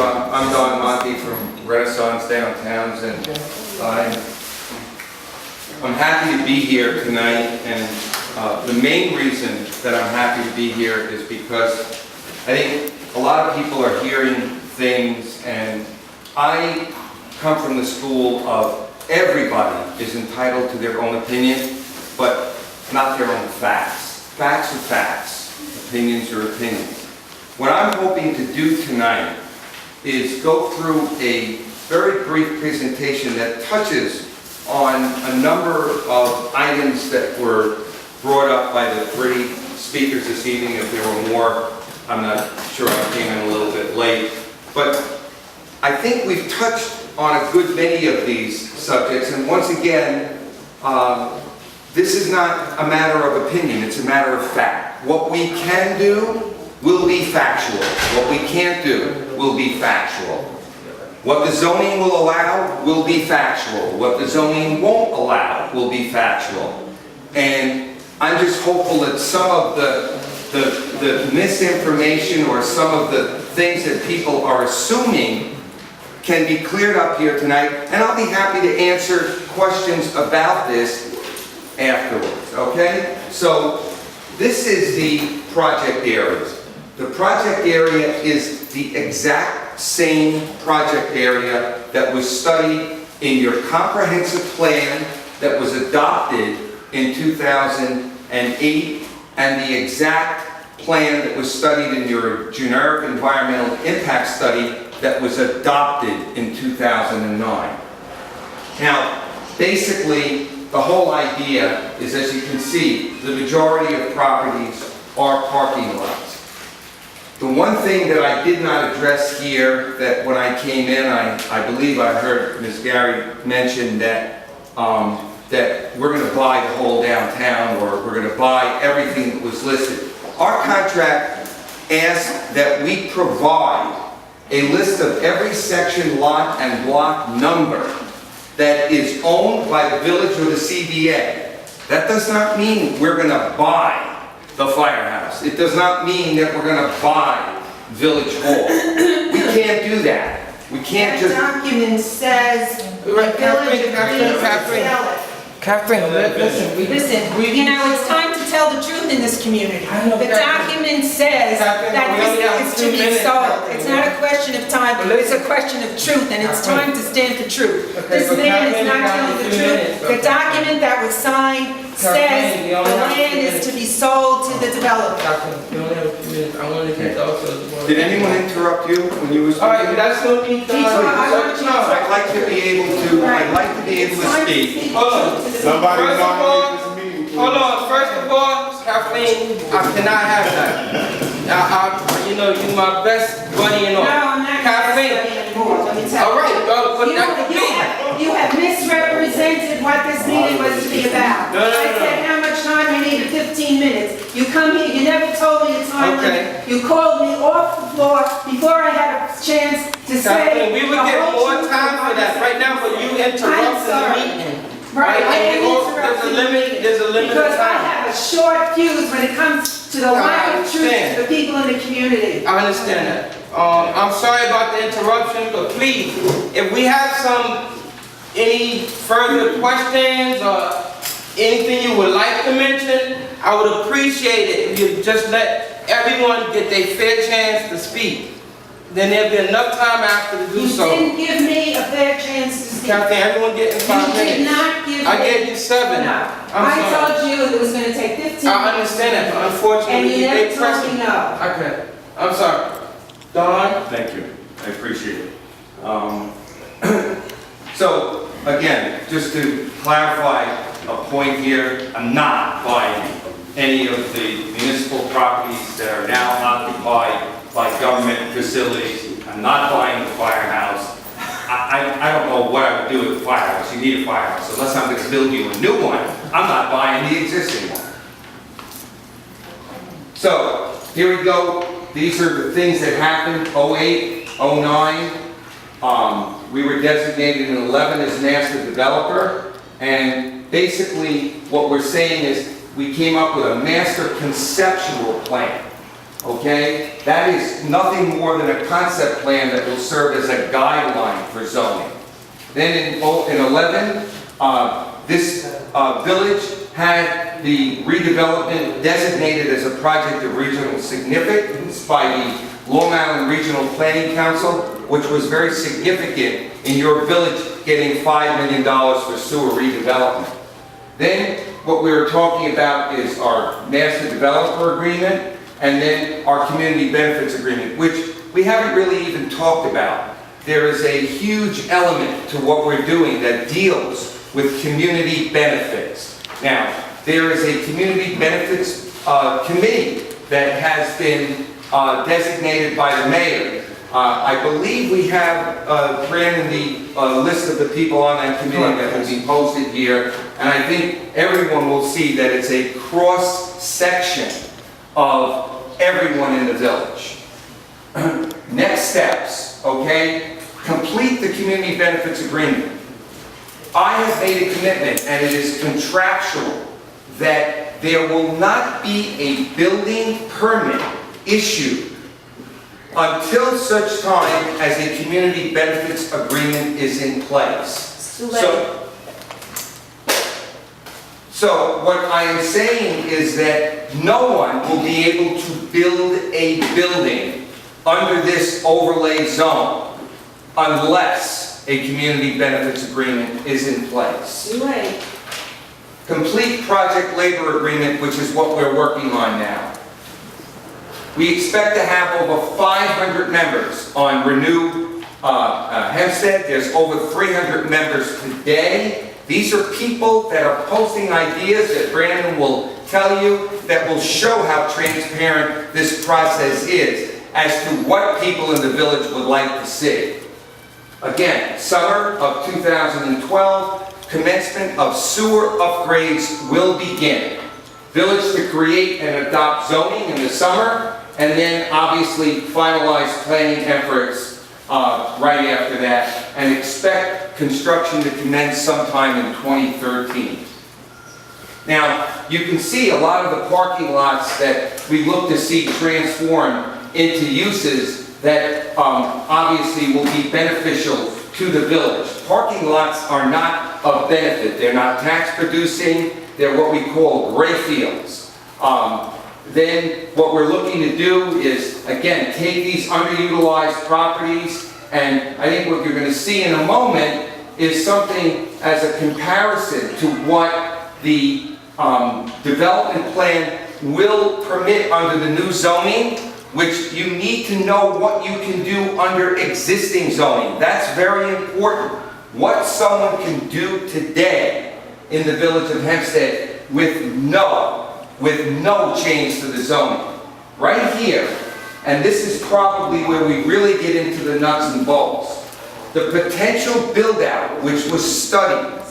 I'm Monti from Renaissance Downtowns, and I'm happy to be here tonight. And the main reason that I'm happy to be here is because I think a lot of people are hearing things, and I come from the school of everybody is entitled to their own opinion, but not their own facts. Facts are facts. Opinions are opinions. What I'm hoping to do tonight is go through a very brief presentation that touches on a number of items that were brought up by the three speakers this evening. If there were more, I'm not sure, I came in a little bit late. But I think we've touched on a good many of these subjects, and once again, this is not a matter of opinion, it's a matter of fact. What we can do will be factual. What we can't do will be factual. What the zoning will allow will be factual. What the zoning won't allow will be factual. And I'm just hopeful that some of the misinformation or some of the things that people are assuming can be cleared up here tonight, and I'll be happy to answer questions about this afterwards, okay? So this is the project areas. The project area is the exact same project area that was studied in your comprehensive plan that was adopted in 2008, and the exact plan that was studied in your generic environmental impact study that was adopted in 2009. Now, basically, the whole idea is, as you can see, the majority of properties are parking lots. The one thing that I did not address here, that when I came in, I believe I heard Ms. Garry mention that, that we're going to buy the whole downtown, or we're going to buy everything that was listed. Our contract asks that we provide a list of every section, lot, and block number that is owned by the village or the CBA. That does not mean we're going to buy the firehouse. It does not mean that we're going to buy Village Hall. We can't do that. We can't just... That document says the village agrees to sell it. Katherine, listen, you know, it's time to tell the truth in this community. The document says that this is to be sold. It's not a question of time, it's a question of truth, and it's time to stand for truth. This man is not telling the truth. The document that was signed says the land is to be sold to the developer. Did anyone interrupt you when you were speaking? All right, that's going to be done. I'd like to be able to speak. Hold on. Hold on. First of all, Kathleen, I cannot have that. You know, you're my best buddy and all. No, I'm not Kathleen. anymore. Let me tell you. All right, but that could be. You have misrepresented what this meeting was to be about. No. I said how much time I needed, 15 minutes. You come here, you never told me the time limit. You called me off the floor before I had a chance to say. Kathleen, we would get more time for that right now, but you interrupted the meeting. Right, I am interrupting. There's a limit because of time. I have a short fuse when it comes to the lack of truth to the people in the community. I understand that. I'm sorry about the interruption, but please, if we have any further questions or anything you would like to mention, I would appreciate it if you just let everyone get their fair chance to speak. Then there'll be enough time after to do so. You didn't give me a fair chance to speak. Kathleen, everyone get in 5 minutes. You did not give me. I gave you 7. No. I told you it was going to take 15 minutes. I understand that, but unfortunately, and you never they told pressed me me. no. Okay, I'm sorry. Don? Thank you. I appreciate it. So, again, just to clarify a point here, I'm not buying any of the municipal properties that are now occupied by government facilities. I'm not buying the firehouse. I don't know what I would do with the firehouse. You need a firehouse. Unless I'm going to build you a new one, I'm not buying the existing one. So, here we go. These are the things that happened, 08, 09. We were designated in 11 as master developer, and basically what we're saying is we came up with a master conceptual plan. okay? That is nothing more than a concept plan that will serve as a guideline for zoning. Then in 11, this village had the redevelopment designated as a project of regional significance by the Long Island Regional Planning Council, which was very significant in your village getting $5 million for sewer redevelopment. Then what we were talking about is our master developer agreement and then our community benefits agreement, which we haven't really even talked about. There is a huge element to what we're doing that deals with community benefits. Now, there is a community benefits committee that has been designated by the mayor. I believe we have, Brandon, the list of the people on that committee that will be posted here, and I think everyone will see that it's a cross-section of everyone in the village. Next steps, okay? Complete the community benefits agreement. I have made a commitment, and it is contractual, that there will not be a building permit issued until such time as a community benefits agreement is in place. So what I am saying is that no one will be able to build a building under this overlay zone unless a community benefits agreement is in place. Right. Complete project labor agreement, which is what we're working on now. We expect to have over 500 members on Renew Hempstead. There's over 300 members today. These are people that are posting ideas that Brandon will tell you that will show how transparent this process is as to what people in the village would like to see. Again, summer of 2012, commencement of sewer upgrades will begin. Village to create and adopt zoning in the summer, and then obviously finalize planning efforts right after that, and expect construction to commence sometime in 2013. Now, you can see a lot of the parking lots that we look to see transformed into uses that obviously will be beneficial to the village. Parking lots are not of benefit. They're not tax producing. They're what we call gray fields. Then what we're looking to do is, again, take these underutilized properties, and I think what you're going to see in a moment is something as a comparison to what the development plan will permit under the new zoning, which you need to know what you can do under existing zoning. That's very important. What someone can do today in the village of Hempstead with no change to the zoning. Right here, and this is probably where we really get into the nuts and bolts. The potential build-out, which was studied,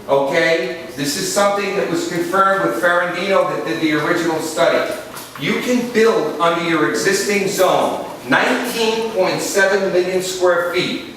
okay? This is something that was confirmed with Ferrandino that did the original study. You can build under your existing zone 19.7 million square feet.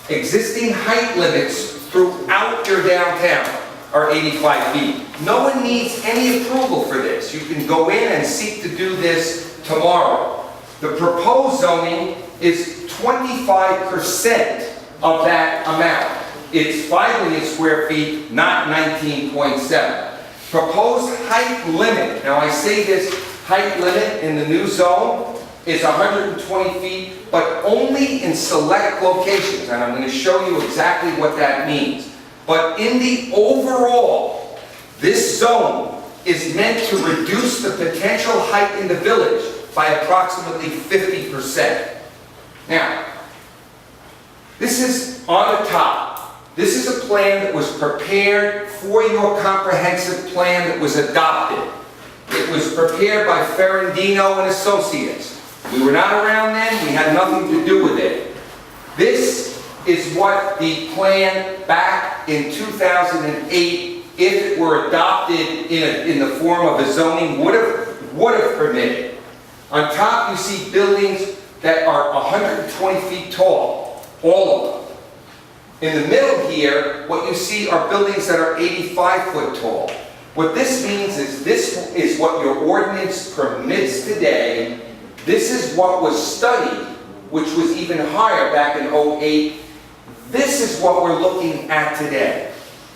Existing height limits throughout your downtown are 85 feet. No one needs any approval for this. You can go in and seek to do this tomorrow. The proposed zoning is 25% of that amount. It's 5 million square feet, not 19.7. Proposed height limit, now I say this height limit in the new zone is 120 feet, but only in select locations, and I'm going to show you exactly what that means. But in the overall, this zone is meant to reduce the potential height in the village by approximately 50%. Now, this is on the top. This is a plan that was prepared for your comprehensive plan that was adopted. It was prepared by Ferrandino and Associates. We were not around then, we had nothing to do with it. This is what the plan back in 2008, if it were adopted in the form of a zoning, would have permitted. On top you see buildings that are 120 feet tall, all of them. In the middle here, what you see are buildings that are 85 foot tall. What this means is this is what your ordinance permits today. This is what was studied, which was even higher back in '08. This is what we're looking at today.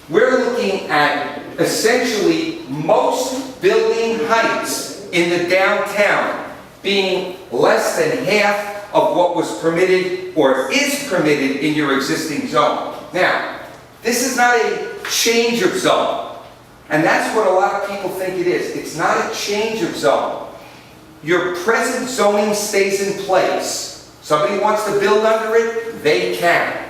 We're looking at essentially most building heights in the downtown being less than half of what was permitted or is permitted in your existing zone. Now, this is not a change of zone. And that's what a lot of people think it is. It's not a change of zone. Your present zoning stays in place. Somebody wants to build under it, they can.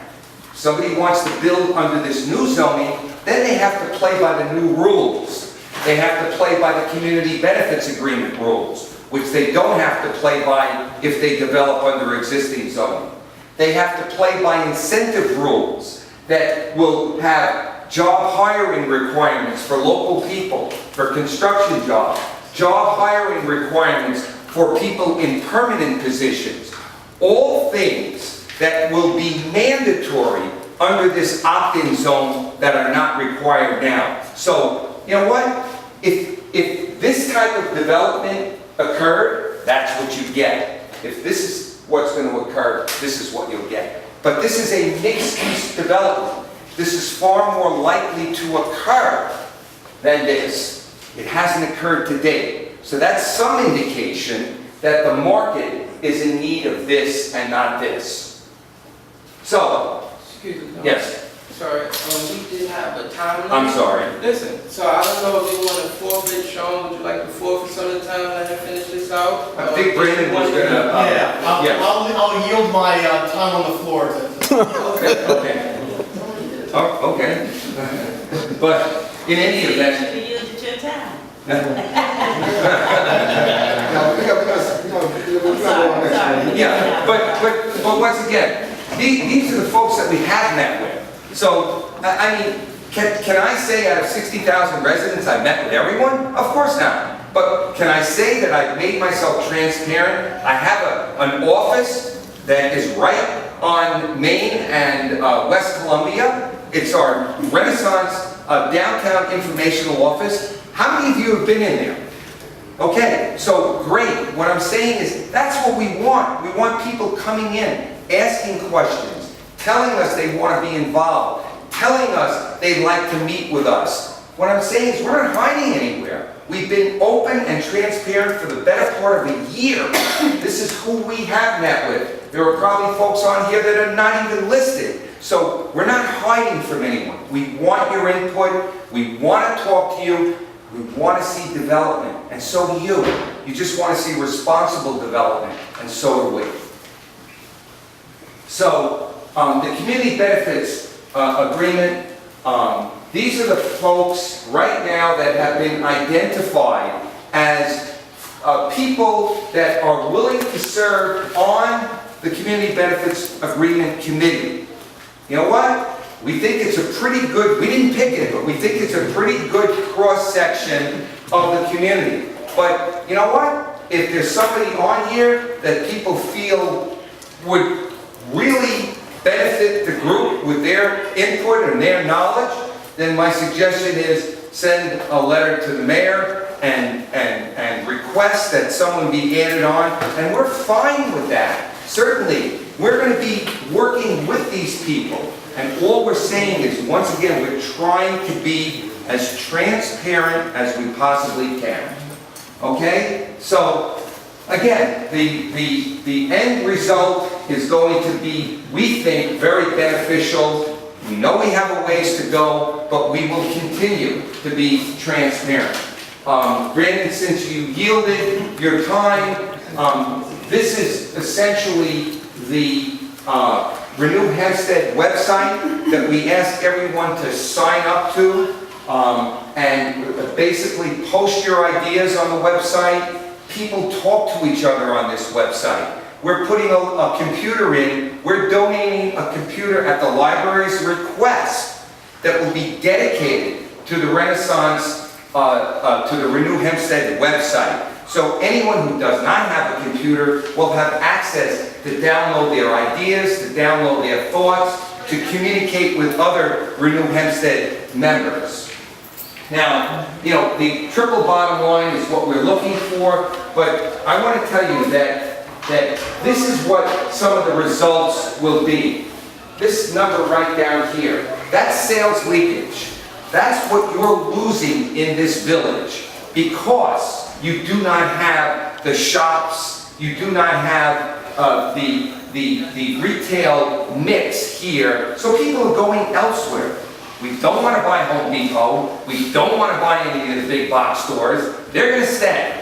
Somebody wants to build under this new zoning, then they have to play by the new rules. They have to play by the community benefits agreement rules, which they don't have to play by if they develop under existing zoning. They have to play by incentive rules that will have job hiring requirements for local people, for construction jobs, job hiring requirements for people in permanent positions. All things that will be mandatory under this opt-in zone that are not required now. So, you know what? If this type of development occurred, that's what you get. If this is what's going to occur, this is what you'll get. But this is a mixed-use development. This is far more likely to occur than this. It hasn't occurred to date. So that's some indication that the market is in need of this and not this. So, Excuse me. yes, Sorry, we did have a time limit. I'm sorry. Listen, so I don't know if you want to forfeit, Sean, would you like to forfeit some of the time, let him finish this out? I think Brandon was gonna, Yeah, yeah. I'll yield my time on the floor to. Okay. Oh, okay. But in any event, You used your time. yeah, but once again, these are the folks that we have met with. So, I mean, can I say out of 60,000 residents I met with everyone? Of course not. But can I say that I've made myself transparent? I have an office that is right on Main and West Columbia. It's our Renaissance downtown informational office. How many of you have been in there? Okay, so great. What I'm saying is that's what we want. We want people coming in, asking questions, telling us they want to be involved, telling us they'd like to meet with us. What I'm saying is we're not hiding anywhere. We've been open and transparent for the better part of a year. This is who we have met with. There are probably folks on here that are not even listed. So we're not hiding from anyone. We want your input. We want to talk to you. We want to see development, and so do you. You just want to see responsible development, and so do we. So, the community benefits agreement, these are the folks right now that have been identified as people that are willing to serve on the community benefits agreement committee. You know what? We think it's a pretty good, we didn't pick it, but we think it's a pretty good cross-section of the community. But you know what? If there's somebody on here that people feel would really benefit the group with their input and their knowledge, then my suggestion is send a letter to the mayor and request that someone be added on, and we're fine with that. Certainly, we're going to be working with these people. And all we're saying is, once again, we're trying to be as transparent as we possibly can. Okay? So, again, the end result is going to be, we think, very beneficial. We know we have a ways to go, but we will continue to be transparent. Brandon, since you yielded your time, this is essentially the Renew Hempstead website that we ask everyone to sign up to and basically post your ideas on the website. People talk to each other on this website. We're putting a computer in. We're donating a computer at the library's request that will be dedicated to the Renaissance, to the Renew Hempstead website. So anyone who does not have a computer will have access to download their ideas, to download their thoughts, to communicate with other Renew Hempstead members. Now, you know, the triple bottom line is what we're looking for, but I want to tell you that that this is what some of the results will be. This number right down here, that's sales leakage. That's what you're losing in this village because you do not have the shops, you do not have the retail mix here, so people are going elsewhere. We don't want to buy Home Depot, we don't want to buy any of the big box stores, they're going to stay.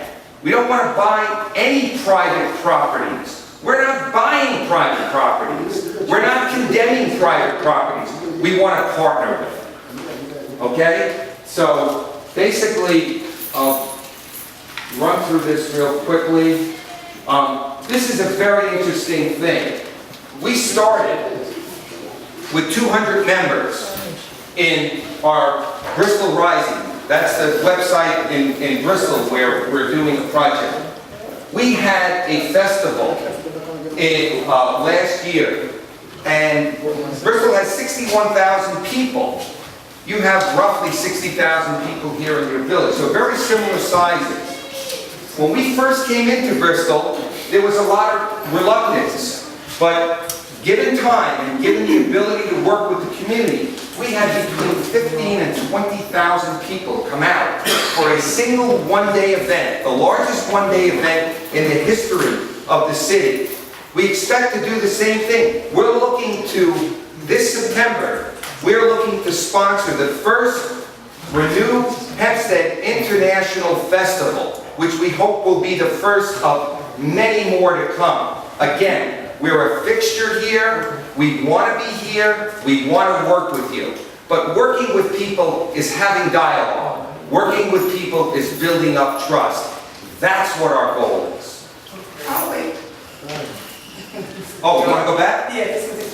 We don't want to buy any private properties. We're not buying private properties. We're not condemning private properties. We want to partner with them. Okay? So, basically, I'll run through this real quickly. This is a very interesting thing. We started with 200 members in our Bristol Rising. That's the website in Bristol where we're doing a project. We had a festival in last year, and Bristol has 61,000 people. You have roughly 60,000 people here in your village, so very similar sizes. When we first came into Bristol, there was a lot of reluctance, but given time and given the ability to work with the community, we had between 15 and 20,000 people come out for a single one-day event, the largest one-day event in the history of the city. We expect to do the same thing. We're looking to, this September, we're looking to sponsor the first Renew Hempstead International Festival, which we hope will be the first of many more to come. Again, we're a fixture here, we want to be here, we want to work with you. But working with people is having dialogue. Working with people is building up trust. That's what our goal is. I'll wait. Oh, you want to go back? Yeah, this is it.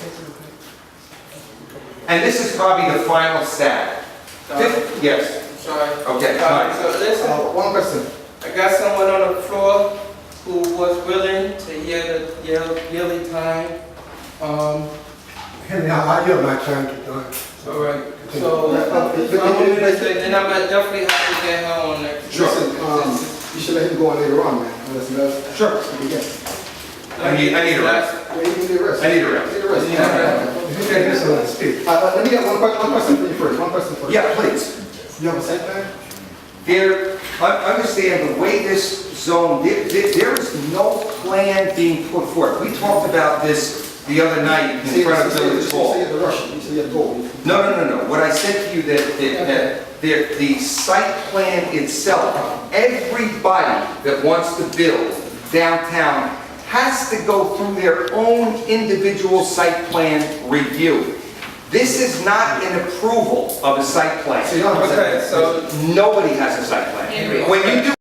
And this is probably the final stat. Yes. Sorry. Okay, fine. So listen, One question. I got someone on the floor who was willing to hear the yearly time. Henry, I yield my time to Don. All right. So then I'm gonna definitely have to get her on next. Sure. You should let him go on later on, man. Unless he does. Sure. I need a rest. Yeah, you need a rest. I need a rest. Need a rest. You can't miss a speak. Let me get one question for you first. One question first. Yeah, please. You have a site plan? There, understand the way this zone, there is no plan being put forth. We talked about this the other night in front of Village Hall. You say you had to rush. You say you had to go. No. What I said to you that the site plan itself, everybody that wants to build downtown has to go through their own individual site plan review. This is not an approval of a site plan. So you don't have a site plan. Okay, so Nobody has a site plan. When you do